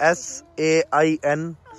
SAIN